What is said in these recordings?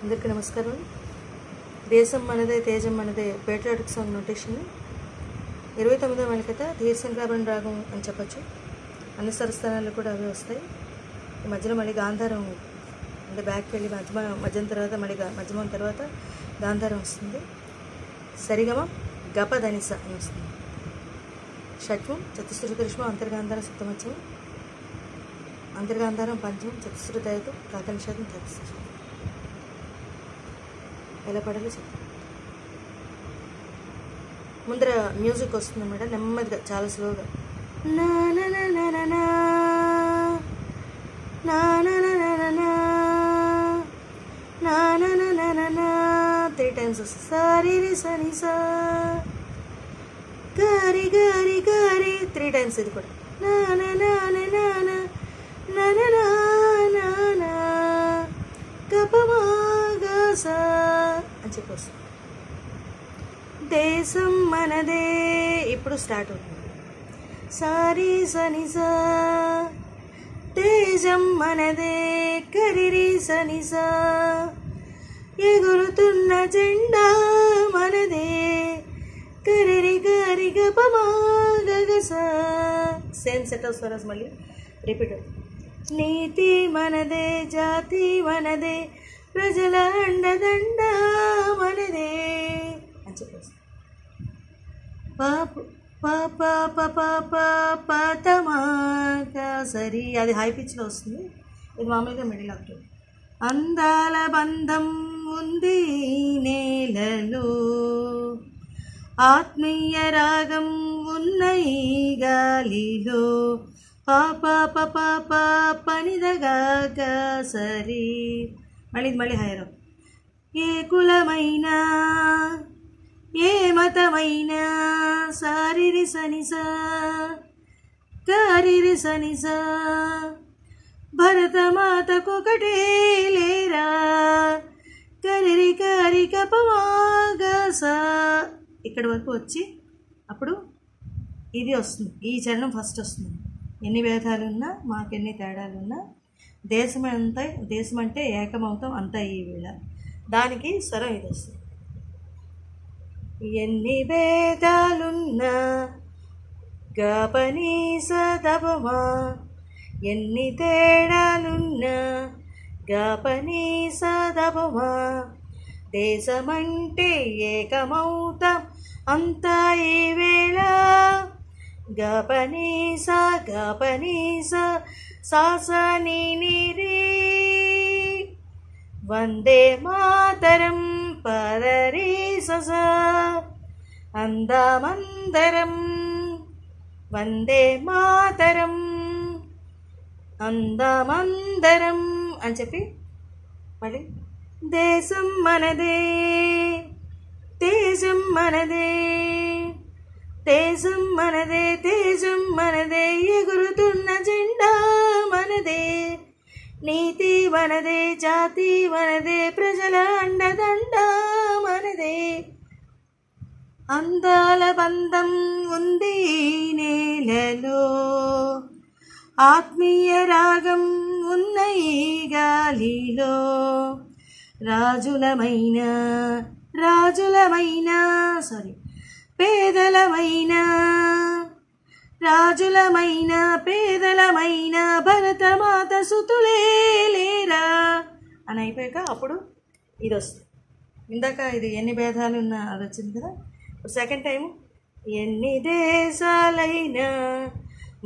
అందరికీ నమస్కారం. దేశం మనదే తేజం మనదే పేట్రియాటిక్ సాంగ్ నోటేషన్ 29వ మెళకత ధీరశంకరాభరణ రాగం అని చెప్పచ్చు. అన్ని స్వరస్థానాల్లో కూడా అవే వస్తాయి. ఈ మధ్యలో మళ్ళీ గాంధారం అంటే బ్యాక్కి వెళ్ళి మధ్యం తర్వాత మళ్ళీ మధ్యమం తర్వాత గాంధారం వస్తుంది. సరిగమ గప ధనిస అని వస్తుంది. షట్వం చతుశ్రుతరిష్మం అంతర్గాంధారం సప్తమత్యం అంతర్గాంధారం పంచమం చతుశ్రుతయతో కాకనిషాదం చతుశ్రుతం. ఎలా పడాలో చెప్తాను. ముందర మ్యూజిక్ వస్తుంది అన్నమాట, నెమ్మదిగా చాలా స్లోగా. నా నా నా నా నా నా నా నా నా నా నా నా నా నా 3 times వస్తుంది. సారీ రి సని సా గారి గారి గారి 3 times ఇది కూడా. నా నా నా నా నా నా నా నా నా నా గపమా గాసా అని చెప్పి వస్తుంది. దేశం మనదే ఇప్పుడు స్టార్ట్ అవుతుంది. సారీ సనిసా తేజం మనదే కరిరి సనిసా ఎగురుతున్న జెండా మనదే కరిరి గరి గపమా గగసా. సేమ్ సెట్ ఆఫ్ స్వరాస్ మళ్ళీ రిపీట్ అవుతుంది. నీతి మనదే జాతి మనదే ప్రజల అండదండ మనదే అని చెప్పేసి పాప పాప పాప పాతమాగా సరి అది హై పిచ్లో వస్తుంది. ఇది మామూలుగా మిడిల్ ఆక్టేవ్. అందాల బంధం ఉంది నేలలో ఆత్మీయ రాగం ఉన్న ఈ గాలిలో పాప పాప పనిదగా సరి మళ్ళీ హైరం. ఏ కులమైనా ఏ మతమైనా సారిరి సనిసా కారిరి సనిసా భరతమాతకొకటే లేరా కరిరి కారి కపమాగసా. ఇక్కడి వరకు వచ్చి అప్పుడు ఇది వస్తుంది. ఈ చరణం ఫస్ట్ వస్తుంది. ఎన్ని భేదాలున్నా మాకెన్ని తేడాలున్నా దేశం అంటే ఏకమవుతాం అంతా ఈ వేళ. దానికి స్వరం ఇది వస్తుంది. ఎన్ని భేదాలున్నా గపని సదపమా ఎన్ని తేడాలున్నా గపని సదపమా దేశమంటే ఏకమవుతాం అంతా ఈ వేళ గపనీస సాసని నిరి వందే మాతరం పదరి సస అందమందరం వందే మాతరం అందమందరం అని చెప్పి మళ్ళీ దేశం మనదే తేజం మనదే దేశం మనదే తేజం మనదే ఎగురుతున్న జెండా మనదే నీతి మనదే జాతి మనదే ప్రజల అండదండ మనదే అందాల బంధం ఉంది నేలలో ఆత్మీయ రాగం ఉన్న ఈ గాలిలో రాజులమైన పేదలమైన భరతమాత సుతులే లేరా అని అయిపోయాక అప్పుడు ఇది వస్తుంది. ఇందాక ఇది ఎన్ని భేదాలున్నా అది వచ్చింది కదా. సెకండ్ టైం ఎన్ని దేశాలైనా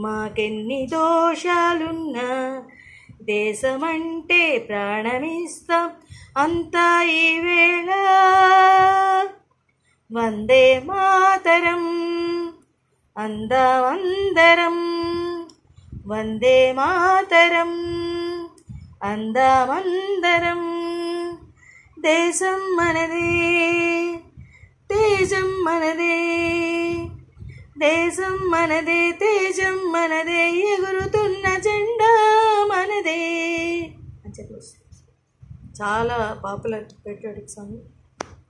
మాకెన్ని దోషాలున్నా దేశమంటే ప్రాణమిస్తాం అంతా ఈ వేళ వందే మాతరం అందమందరం వందే మాతరం అందమందరం దేశం మనదే తేజం మనదే దేశం మనదే తేజం మనదే ఎగురుతున్న జెండా మనదే అని చెప్పి చాలా పాపులర్ పేట్రియాటిక్ సాంగ్.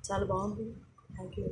చాలా బాగుంది. Thank you.